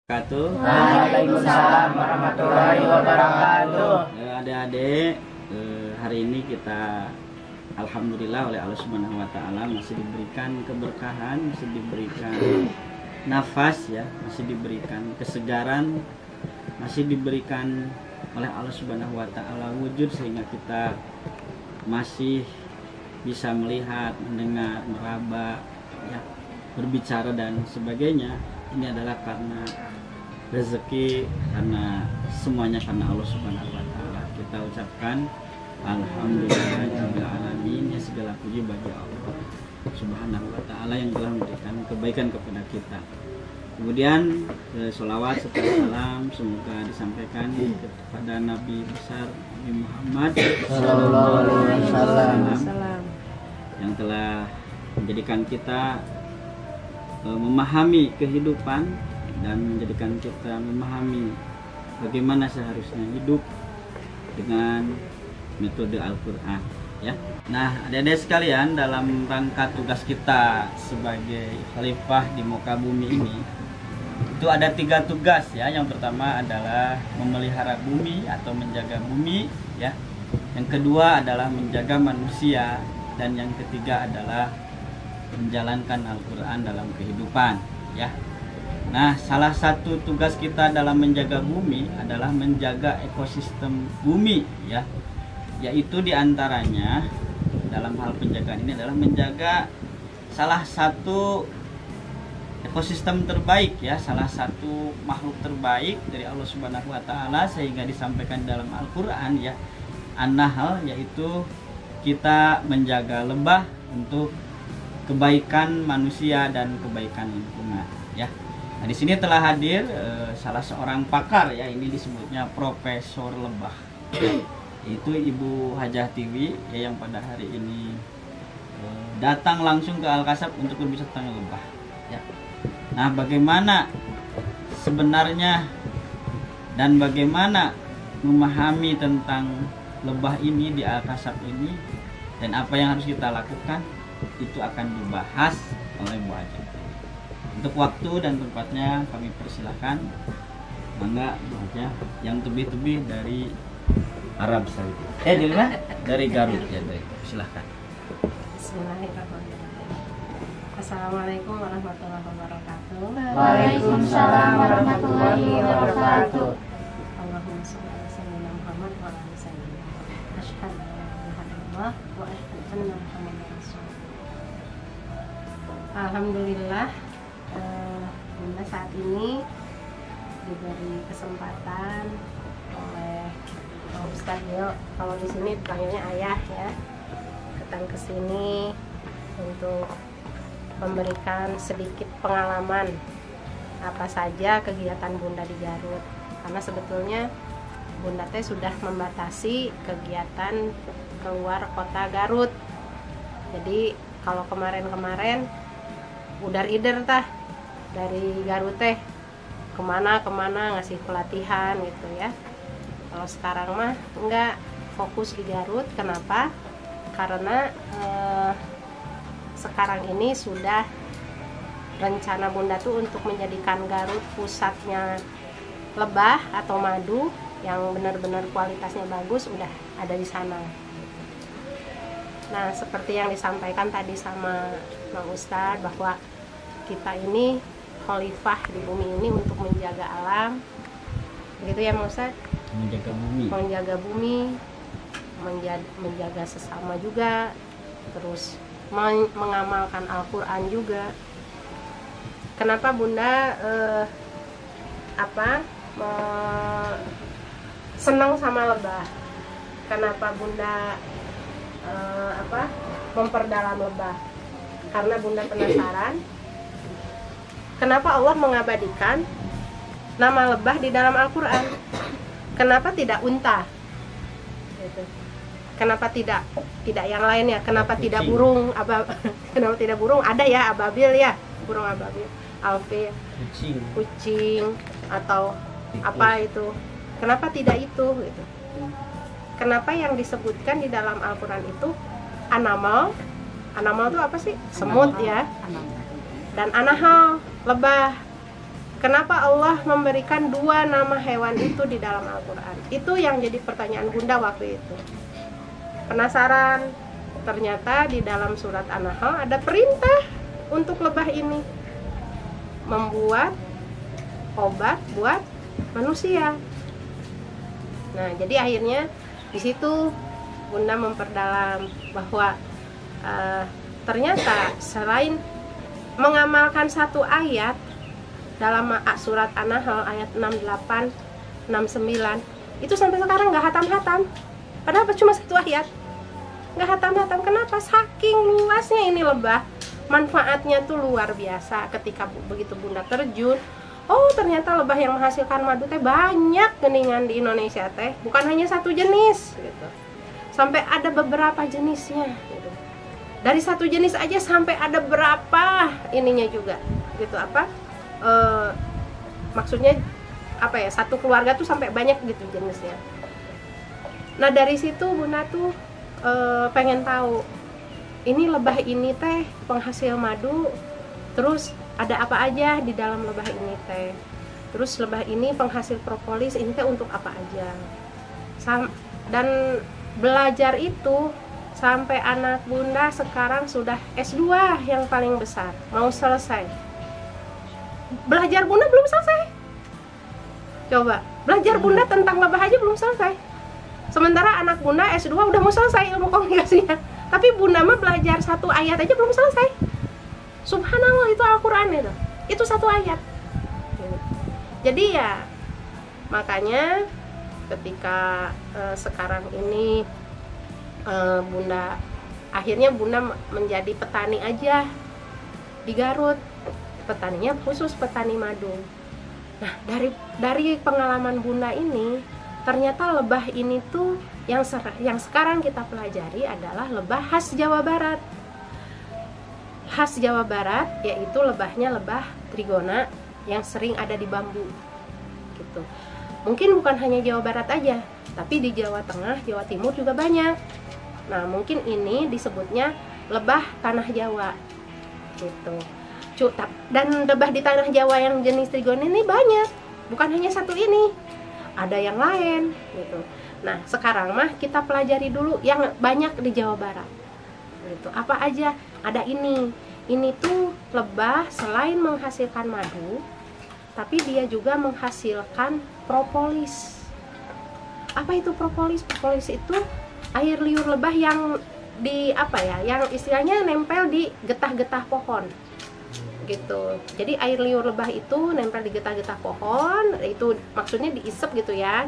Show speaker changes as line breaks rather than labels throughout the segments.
Waalaikumsalam warahmatullahi wabarakatuh.
Adik-adik, hari ini kita alhamdulillah oleh Allah Subhanahu wa taala masih diberikan keberkahan, masih diberikan nafas ya, masih diberikan kesegaran, masih diberikan oleh Allah Subhanahu wa taala wujud sehingga kita masih bisa melihat, mendengar, meraba ya, berbicara dan sebagainya. Ini adalah karena rezeki, karena semuanya karena Allah Subhanahu wa taala. Kita ucapkan alhamdulillahirabbil alamin, ya segala puji bagi Allah Subhanahu wa taala yang telah memberikan kebaikan kepada kita. Kemudian sholawat serta salam semoga disampaikan kepada Nabi besar Nabi Muhammad sallallahu alaihi wasallam yang telah menjadikan kita memahami kehidupan dan menjadikan kita memahami bagaimana seharusnya hidup dengan metode Al-Quran ya. Nah, adik-adik sekalian, dalam rangka tugas kita sebagai khalifah di muka bumi ini itu ada 3 tugas ya. Yang pertama adalah memelihara bumi atau menjaga bumi ya. Yang kedua adalah menjaga manusia, dan yang ketiga adalah menjalankan Al-Quran dalam kehidupan ya. Nah, salah satu tugas kita dalam menjaga bumi adalah menjaga ekosistem bumi ya, yaitu diantaranya dalam hal penjagaan ini adalah menjaga salah satu ekosistem terbaik ya, salah satu makhluk terbaik dari Allah Subhanahu wa taala, sehingga disampaikan dalam Al-Quran ya, An-Nahl, yaitu kita menjaga lebah untuk kebaikan manusia dan kebaikan lingkungan ya. Nah, di sini telah hadir salah seorang pakar ya, ini disebutnya Profesor Lebah. Itu Ibu Hajah Tiwi ya, yang pada hari ini datang langsung ke Al-Kasab untuk berbicara tentang lebah ya. Nah, bagaimana sebenarnya dan bagaimana memahami tentang lebah ini di Al-Kasab ini dan apa yang harus kita lakukan, itu akan dibahas oleh Bu Hajah. Untuk waktu dan tempatnya kami persilahkan, mangga Bu Hajah yang tebih-tebih dari Arab Saudi. Dari mana? Dari Garut ya, dari. Silahkan.
Bismillahirrahmanirrahim. Assalamualaikum warahmatullahi wabarakatuh.
Waalaikumsalam warahmatullahi wabarakatuh.
Allahumma shalli ala sayyidina Muhammad wa ala sayyidina Muhammad. Asyhadu an la ilaha illallah wa asyhadu anna Muhammadar Rasulullah. Alhamdulillah, Bunda saat ini diberi kesempatan oleh Ustadz Dio, kalau di sini panggilnya ayah ya, datang ke sini untuk memberikan sedikit pengalaman apa saja kegiatan Bunda di Garut, karena sebetulnya Bunda teh sudah membatasi kegiatan keluar kota Garut. Jadi kalau kemarin-kemarin udar-ider tah dari Garut teh kemana ngasih pelatihan gitu ya. Kalau sekarang mah enggak, fokus di Garut. Kenapa? Karena sekarang ini sudah rencana Bunda tuh untuk menjadikan Garut pusatnya lebah atau madu yang benar-benar kualitasnya bagus, udah ada di sana. Nah, seperti yang disampaikan tadi sama Bang Ustadz, bahwa kita ini khalifah di bumi ini untuk menjaga alam, begitu ya Bang Ustadz?
Menjaga bumi, menjaga sesama
juga, terus mengamalkan Al-Quran juga. Kenapa Bunda senang sama lebah? Kenapa Bunda memperdalam lebah? Karena Bunda penasaran kenapa Allah mengabadikan nama lebah di dalam Al-Quran. Kenapa tidak unta? Gitu. Kenapa tidak yang lainnya? Kenapa
kucing.
Tidak burung? Kenapa tidak burung? Ada ya, ababil ya, burung ababil, alfil, kucing atau tikus. Apa itu? Kenapa tidak itu? Gitu. Kenapa yang disebutkan di dalam Al-Quran itu animal? Animal itu apa sih? Semut ya. Dan anahal, lebah. kenapa Allah memberikan 2 nama hewan itu di dalam Al-Quran? Itu yang jadi pertanyaan Bunda waktu itu. Penasaran? Ternyata di dalam surat An-Nahl ada perintah untuk lebah ini membuat obat buat manusia. Nah, jadi akhirnya di situ Bunda memperdalam bahwa ternyata selain mengamalkan satu ayat dalam surat An-Nahl ayat 68, 69, itu sampai sekarang nggak hatam-hatam. Padahal cuma satu ayat, nggak hatam-hatam. Kenapa? Saking luasnya ini lebah, manfaatnya tuh luar biasa. Ketika begitu Bunda terjun, oh ternyata lebah yang menghasilkan madu teh banyak geningan di Indonesia teh, bukan hanya satu jenis gitu. Sampai ada beberapa jenisnya gitu. Dari satu jenis aja sampai ada berapa ininya juga gitu. Maksudnya apa ya, satu keluarga tuh sampai banyak gitu jenisnya. Nah dari situ Bunda tuh pengen tahu ini lebah ini teh penghasil madu, terus ada apa aja di dalam lebah ini teh, terus lebah ini penghasil propolis ini teh untuk apa aja. Dan belajar itu sampai anak Bunda sekarang sudah S2 yang paling besar, mau selesai. Belajar Bunda belum selesai. Coba, belajar Bunda tentang lebah aja belum selesai. Sementara anak Bunda S2 udah mau selesai ilmu komunikasinya. Tapi Bunda mah belajar satu ayat aja belum selesai. Subhanallah, itu Al-Quran itu. Itu satu ayat. Jadi ya, makanya ketika sekarang ini Bunda akhirnya Bunda menjadi petani aja di Garut. Petaninya khusus petani madu. Nah, dari pengalaman Bunda ini, ternyata lebah ini tuh yang sekarang kita pelajari adalah lebah khas Jawa Barat. Khas Jawa Barat yaitu lebahnya lebah trigona yang sering ada di bambu gitu. Mungkin bukan hanya Jawa Barat aja, tapi di Jawa Tengah, Jawa Timur juga banyak. Nah, mungkin ini disebutnya lebah tanah Jawa gitu. Dan lebah di tanah Jawa yang jenis trigona ini banyak, bukan hanya satu ini, ada yang lain gitu. Nah, sekarang mah kita pelajari dulu yang banyak di Jawa Barat gitu. Apa aja? Ada ini tuh lebah selain menghasilkan madu, tapi dia juga menghasilkan propolis. Apa itu propolis? Propolis itu air liur lebah yang yang istilahnya nempel di getah-getah pohon gitu. Jadi air liur lebah itu nempel di getah-getah pohon, itu maksudnya diisep gitu ya,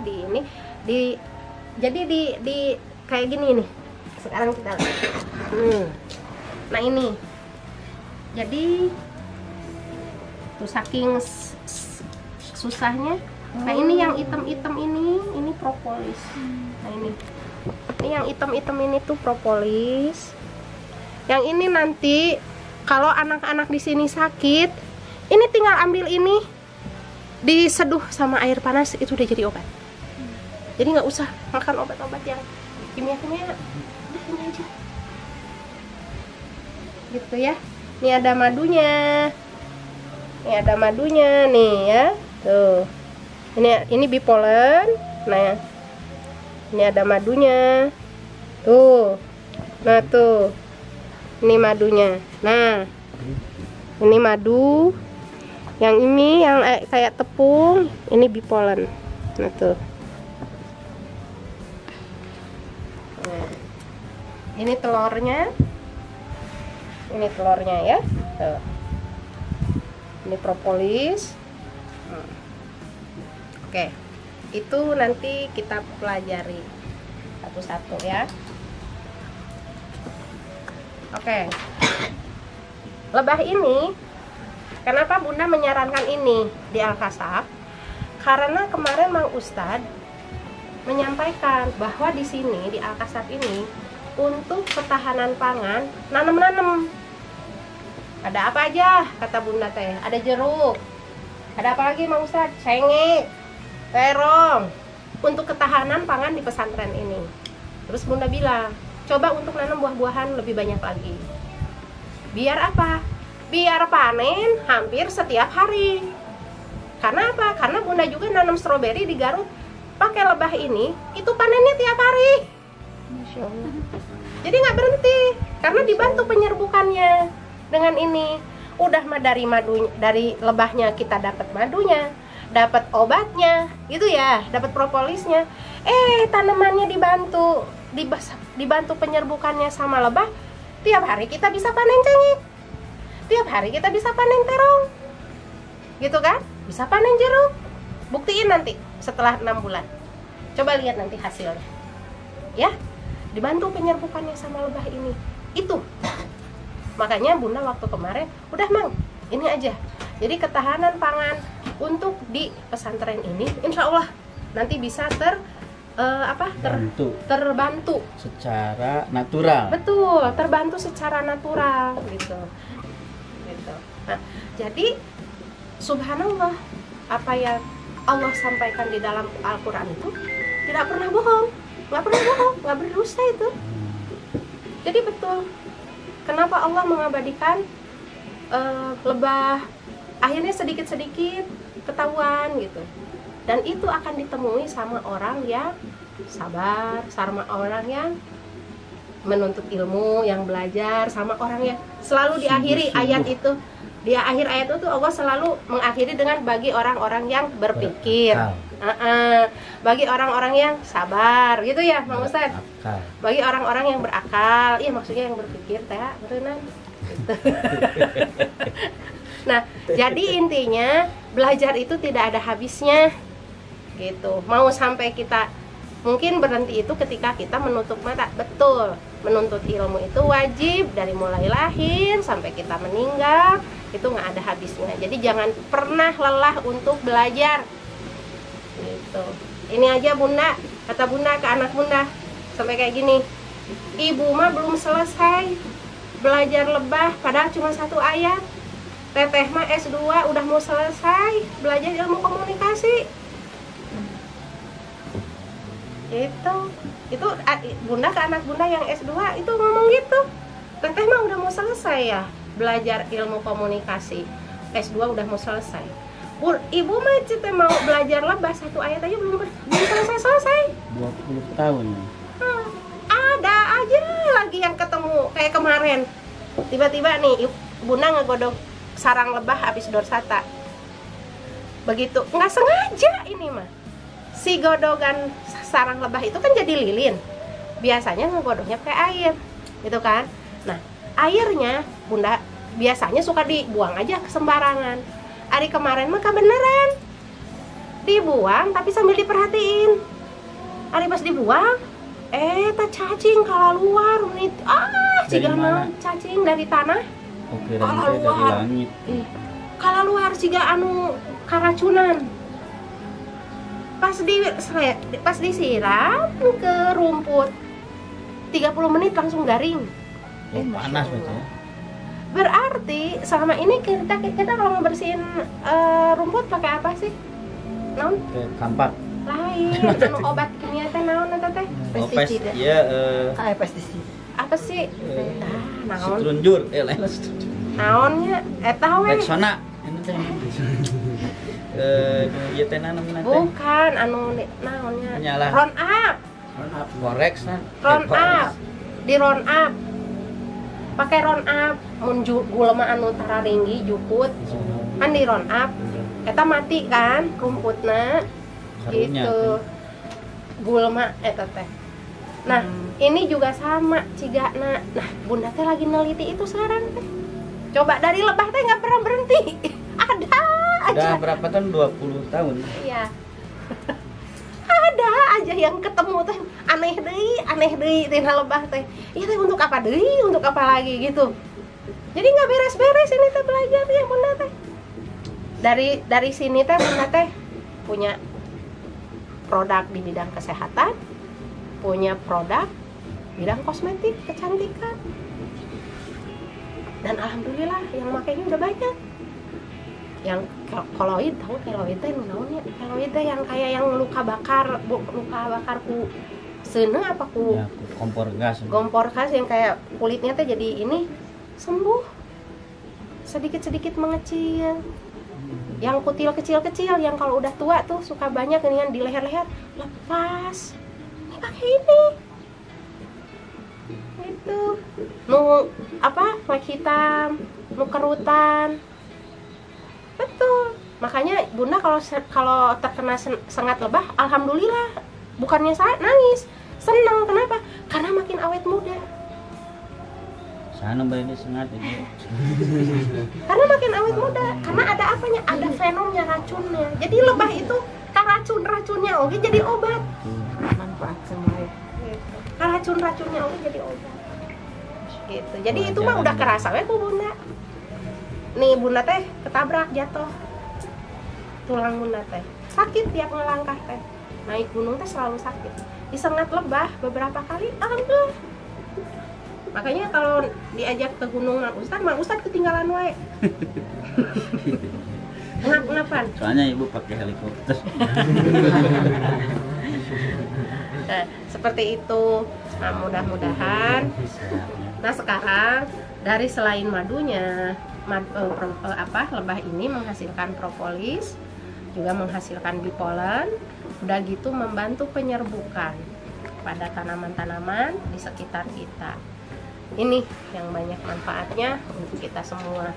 jadi di kayak gini nih. Sekarang kita lihat. Nah ini, jadi tuh saking susahnya. Nah ini yang item-item ini propolis. Nah ini yang item-item ini tuh propolis. Yang ini nanti kalau anak-anak di sini sakit, ini tinggal ambil ini, diseduh sama air panas, itu udah jadi obat. Jadi nggak usah makan obat-obat yang kimia-kimia, udah ini aja. Gitu ya. Ini ada madunya. Ini ada madunya nih ya. Tuh. Ini bipolen. Nah, ini ada madunya. Tuh. Nah, tuh. Ini madunya. Nah, ini madu. Yang ini yang kayak tepung, ini bipolen. Nah, tuh. Nah, ini telurnya. Ini telurnya ya. Tuh. Ini propolis. Oke. Itu nanti kita pelajari satu-satu ya. Oke. Lebah ini, kenapa Bunda menyarankan ini di Al-Kasab? Karena kemarin Mang Ustadz menyampaikan bahwa di sini di Al-Kasab ini untuk ketahanan pangan nanam-nanam. Ada apa aja kata Bunda teh? Ada jeruk. Ada apa lagi Mang Ustadz? Cengkeh, terong. Untuk ketahanan pangan di pesantren ini. Terus Bunda bilang, coba untuk nanam buah-buahan lebih banyak lagi. Biar apa? Biar panen hampir setiap hari. Karena apa? Karena Bunda juga nanam stroberi di Garut pakai lebah ini, itu panennya tiap hari.
Masya Allah.
Jadi nggak berhenti karena dibantu penyerbukannya dengan ini. Udah mah dari madunya, dari lebahnya kita dapat madunya, dapat obatnya, gitu ya, dapat propolisnya. Tanamannya dibantu penyerbukannya sama lebah. Tiap hari kita bisa panen cengkeh. Tiap hari kita bisa panen terong. Gitu kan? Bisa panen jeruk. Buktiin nanti setelah 6 bulan. Coba lihat nanti hasilnya. Ya, dibantu penyerbukannya sama lebah ini. Itu. Makanya Bunda waktu kemarin, udah Mang, ini aja. Jadi ketahanan pangan untuk di pesantren ini, insya Allah nanti bisa terbantu
secara natural.
Betul, terbantu secara natural gitu. Nah, jadi subhanallah, apa yang Allah sampaikan di dalam Al-Quran itu tidak pernah bohong, nggak berdusta itu. Jadi betul. Kenapa Allah mengabadikan lebah? Akhirnya sedikit-sedikit ketahuan gitu. Dan itu akan ditemui sama orang yang sabar, sama orang yang menuntut ilmu, yang belajar, sama orang yang selalu diakhiri ayat itu. Di akhir ayat itu Allah selalu mengakhiri dengan bagi orang-orang yang berpikir, bagi orang-orang yang sabar, gitu ya, Mang Ustadz. Bagi orang-orang yang berakal, iya maksudnya yang berpikir, berenang. Gitu. Nah, jadi intinya belajar itu tidak ada habisnya, gitu. Mau sampai kita mungkin berhenti itu ketika kita menutup mata, betul. Menuntut ilmu itu wajib dari mulai lahir sampai kita meninggal, itu nggak ada habisnya. Jadi jangan pernah lelah untuk belajar gitu. Ini aja Bunda, kata Bunda ke anak Bunda sampai kayak gini, ibu mah belum selesai belajar lebah padahal cuma 1 ayat. Teteh mah S2 udah mau selesai belajar ilmu komunikasi. Itu Bunda ke anak Bunda yang S2 itu ngomong gitu. Teteh mah udah mau selesai ya belajar ilmu komunikasi, S2 udah mau selesai. Ibu mah cete mau belajar lebah 1 ayat aja belum selesai
20 tahun.
Ada aja lagi yang ketemu kayak kemarin. Tiba-tiba nih Bunda ngegodok sarang lebah habis dorsata. Begitu, nggak sengaja ini mah. Si godogan sarang lebah itu kan jadi lilin. Biasanya ngegodoknya pakai air, gitu kan? Nah, airnya Bunda biasanya suka dibuang aja ke sembarangan. Hari kemarin mah beneran dibuang tapi sambil diperhatiin. Hari pas dibuang, tak cacing kalau luar menit. Cigana cacing dari tanah.
Oke,
kalau luar. Kalau luar ciga anu karacunan. Pas disiram ke rumput 30 menit langsung garing.
Panas ya.
Berarti selama ini kita kalau ngebersihin rumput pakai apa sih? Naon?
Kampak.
Lain, anu obat kimia teh naon eta teh?
Pestisida. Iya,
pestisida.
Apa sih? Naon?
Citrunjur, lain
naonnya? Eta we.
Rexona. Ini teh. Ieu teh nanam teh.
Bukan, anu naonnya?
Nyala.
Ron up.
Korex nah.
Ron up. Di ron up. Pakai ron up, mun gulma anu tararinggi jukut. Kan di ron up. Eta mati kan rumputna. Gitu. Gulma eta teh. Nah, ini juga sama cigana. Nah, Bunda teh lagi neliti itu sekarang teh. Coba dari lebah teh nggak pernah berhenti. Ada aja.
Udah berapa tahun? 20 tahun.
Iya. Ada aja yang ketemu teh aneh deui tina lebah teh. Iya teh untuk apa deui? Untuk apa lagi gitu. Jadi nggak beres-beres ini teh belajar ya Bunda teh. Dari sini teh Bunda teh punya produk di bidang kesehatan, punya produk bidang kosmetik, kecantikan. Dan alhamdulillah yang makainya udah banyak. Yang keloid, tahu keloid teh naonnya? Keloid teh yang kayak yang luka bakar ku seuneu apa ku
ya, kompor gas.
Kompor gas yang kayak kulitnya teh jadi ini sembuh. Sedikit-sedikit mengecil. Yang kutil kecil-kecil, yang kalau udah tua tuh suka banyak ini kan di leher-leher, lepas. Pakai ini. Itu. Nu apa? Flek hitam, nu kerutan. Betul. Makanya Bunda kalau terkena sengat lebah, alhamdulillah, bukannya nangis, senang. Kenapa? Karena makin awet muda.
Sana ini sengat ini.
Karena makin awet muda, karena ada apanya? Ada fenomnya, racunnya. Jadi lebah itu racunnya oke jadi obat.
Manfaat semua.
Gitu. Racunnya oke jadi obat. Gitu. Jadi itu mah udah kerasa we ku Bunda. Nih Bunda teh ketabrak jatuh. Tulang Bunda teh sakit tiap ngelangkah teh. Naik gunung teh selalu sakit. Disengat lebah beberapa kali, alhamdulillah. Makanya kalau diajak ke gunung Mang Ustad ketinggalan wae. Kenapa?
Soalnya ibu pakai helikopter.
Nah, seperti itu. Nah, mudah-mudahan. Nah, sekarang dari selain madunya, lebah ini menghasilkan propolis, juga menghasilkan bipolen, udah gitu membantu penyerbukan pada tanaman-tanaman di sekitar kita. Ini yang banyak manfaatnya untuk kita semua.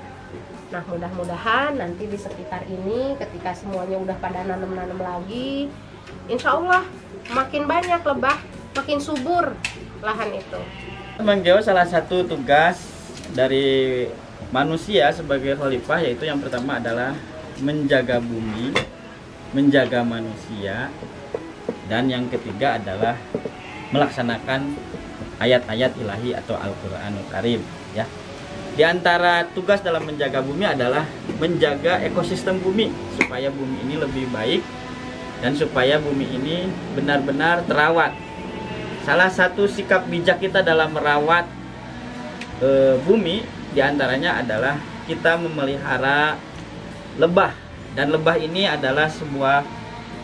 Nah, mudah-mudahan nanti di sekitar ini ketika semuanya udah pada nanam-nanam lagi, insya Allah makin banyak lebah, makin subur lahan itu.
Bang Geo, salah satu tugas dari manusia sebagai khalifah yaitu yang pertama adalah menjaga bumi, menjaga manusia, dan yang ketiga adalah melaksanakan ayat-ayat ilahi atau Al-Qur'anul Karim ya. Di antara tugas dalam menjaga bumi adalah menjaga ekosistem bumi supaya bumi ini lebih baik dan supaya bumi ini benar-benar terawat. Salah satu sikap bijak kita dalam merawat bumi diantaranya adalah kita memelihara lebah, dan lebah ini adalah sebuah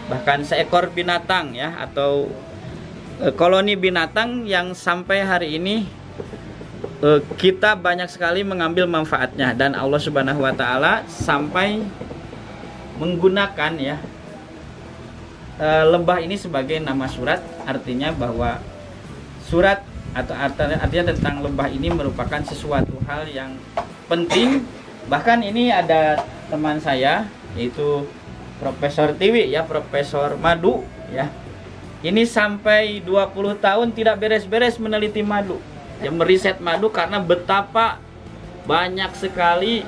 bahkan seekor binatang ya, atau koloni binatang yang sampai hari ini kita banyak sekali mengambil manfaatnya, dan Allah Subhanahu wa taala sampai menggunakan ya lebah ini sebagai nama surat, artinya bahwa surat atau artinya tentang lebah ini merupakan sesuatu hal yang penting. Bahkan ini ada teman saya yaitu Profesor Tiwi ya, Profesor Madu ya. Ini sampai 20 tahun tidak beres-beres meneliti madu. Ya, meriset madu karena betapa banyak sekali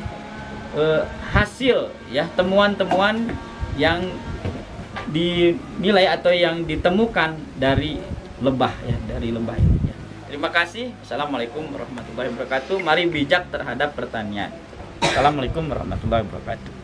hasil ya, temuan-temuan yang dinilai atau yang ditemukan dari lebah ya, dari lebah ini ya. Terima kasih. Assalamualaikum warahmatullahi wabarakatuh. Mari bijak terhadap pertanian. Assalamualaikum warahmatullahi wabarakatuh.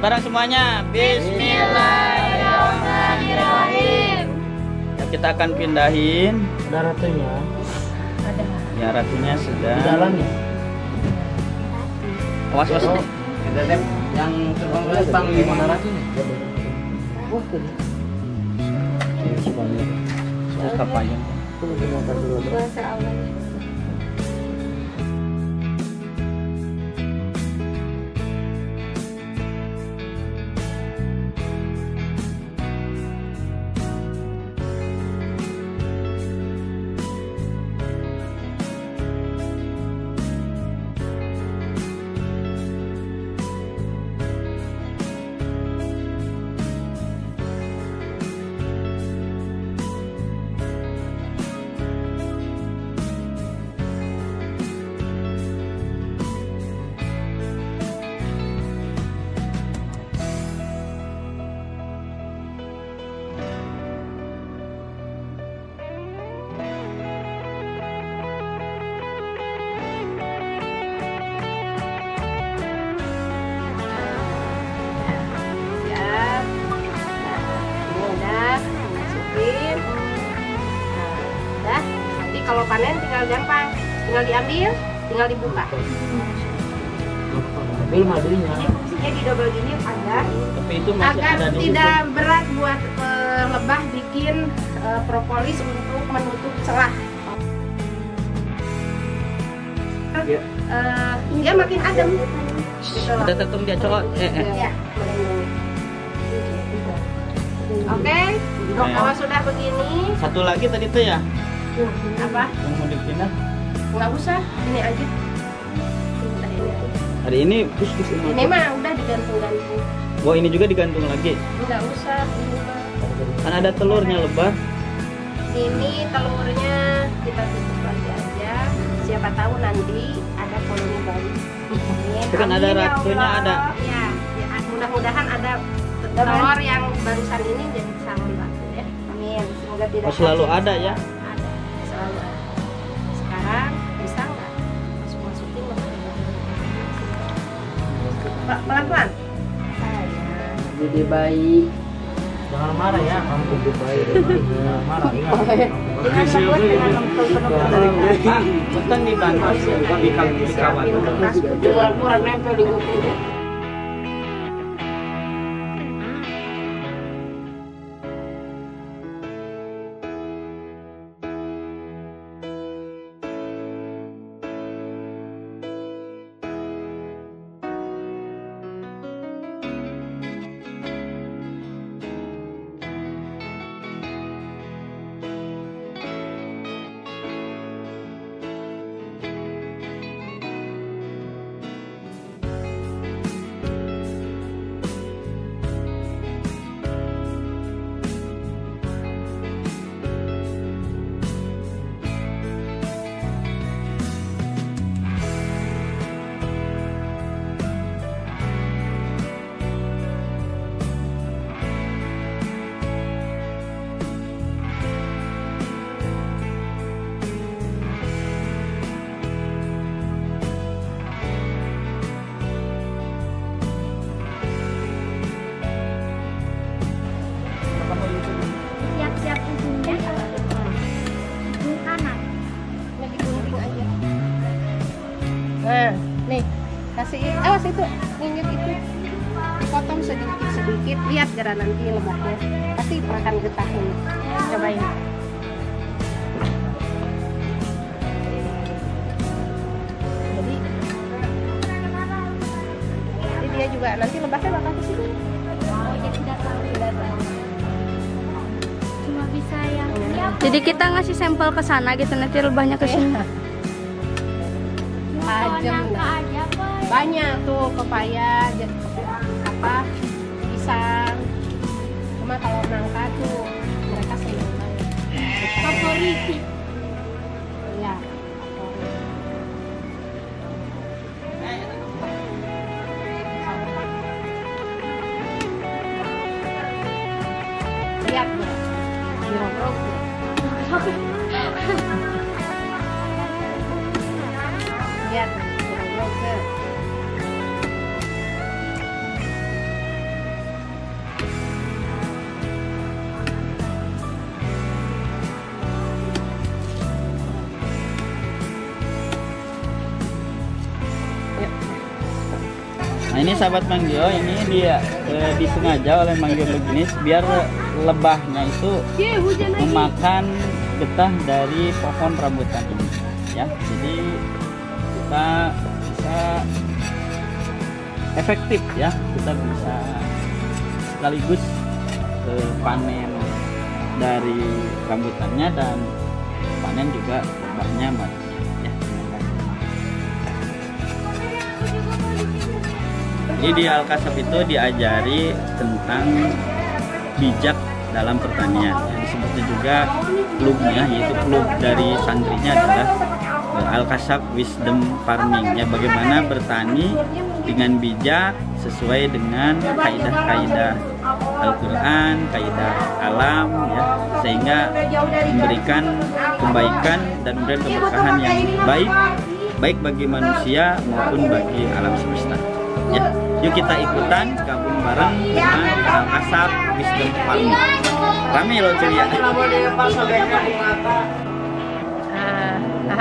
Barang semuanya. Bismillahirrahmanirrahim. Ya, kita akan pindahin.
Ada ratunya.
Ada.
Ya, ratunya sudah.
Di dalamnya.
Awas.
Yang terbang lempang di mana ratunya? Wah, tuh.
Sudah kapayun.
Puasa Allah.
kalau panen tinggal gampang, tinggal diambil, tinggal dibuka.
Tapi madunya.
Jadi fungsinya di double gini agar
Tapi itu masih ada di
tidak berat buat lebah bikin propolis untuk menutup celah. Dia makin adem. Gitu loh.
Kita tetung dia cowok.
Ya. Oke, kalau sudah begini,
Satu lagi tadi tuh ya,
apa?
yang mau dipindah.
Nggak usah, ini aja. Udah ini aja.
Hari ini
Ini mah udah digantung-gantung.
Wah, ini juga digantung lagi.
Nggak usah, ini mah.
Kan ada telurnya lebah.
Ini telurnya kita tutup lagi aja. Siapa tahu nanti ada koloni baru.
Itu kan ada
Amin, ya
ratunya,
Allah.
ada.
Ya, mudah-mudahan ada telur yang barusan ini jadi salon ratu ya. Amin. Semoga tidak.
Oh, selalu ada ya.
Ada, selalu ada. Sekarang bisa nggak masukin Pak, pelan-pelan. Sayang.
Jadi baik. Jangan marah ya, kamu jadi baik. Jangan marah.
Dengan lembut, dengan lembut penuh.
Bukan di kanvas, di kawat.
Kurang-kurang nempel di kuku.
Siap-siap ujungnya ujung kanan.
Ini digunting aja. Nah, nih kasih awas itu minyak itu dipotong sedikit-sedikit. Lihat gara nanti lebahnya pasti akan getah ini. Cobain. Jadi dia juga nanti lebahnya bakal ke sini.
Oh, jadi datang. Cuma bisa yang
Jadi kita ngasih sampel ke sana gitu, nanti lebahnya ke sini.
Tajam.
nangka aja, Boy.
Banyak tuh pepaya, apa pisang. Cuma kalau nangka tuh mereka senang banget.
Favorit.
Iya. Lihat deh, dirogrok deh. Lihat, dirogrok deh.
Nah, ini sahabat Manggio, ini dia disengaja oleh Manggio begini biar lebahnya itu memakan getah dari pohon rambutan ini ya. Jadi kita bisa efektif ya, kita bisa sekaligus panen dari rambutannya dan panen juga lebahnya madunya ya. Jadi di Al-Kasab itu diajari tentang bijak dalam pertanian. Yang disebutnya juga plugnya, yaitu plug dari santrinya adalah Al-Kasab Wisdom Farming. Ya, bagaimana bertani dengan bijak sesuai dengan kaidah-kaidah Al-Quran, kaidah alam, ya, sehingga memberikan kebaikan dan memberikan keberkahan yang baik bagi manusia maupun bagi alam semesta. Ya, yuk kita ikutan gabung bareng dengan Al-Kasab Wisdom Farming. Rame loh ceria.
Nah,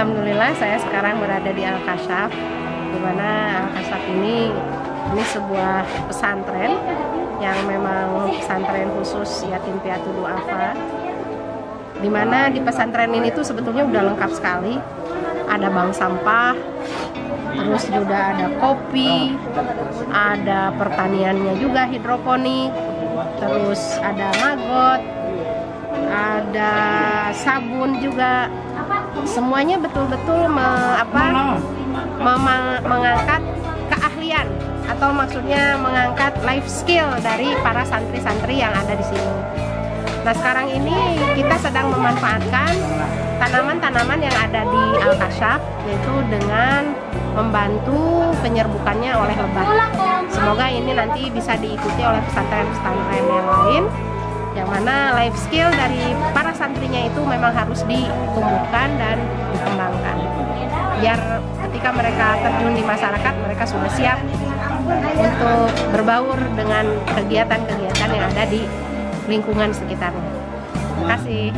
Alhamdulillah saya sekarang berada di Al-Kasyaf, di mana Al-Kasyaf ini sebuah pesantren yang memang pesantren khusus yatim piatu du'afa. Di mana di pesantren ini tuh sebetulnya udah lengkap sekali. Ada bank sampah, terus juga ada kopi, ada pertaniannya juga hidroponik, terus ada magot, ada sabun juga. Semuanya betul-betul mengangkat keahlian atau maksudnya mengangkat life skill dari para santri-santri yang ada di sini. Nah, sekarang ini kita sedang memanfaatkan tanaman-tanaman yang ada di Al-Kasyaf, yaitu dengan membantu penyerbukannya oleh lebah. Semoga ini nanti bisa diikuti oleh pesantren-pesantren yang lain, yang mana life skill dari para santrinya itu memang harus ditumbuhkan dan dikembangkan, biar ketika mereka terjun di masyarakat mereka sudah siap untuk berbaur dengan kegiatan-kegiatan yang ada di lingkungan sekitarnya. Terima kasih.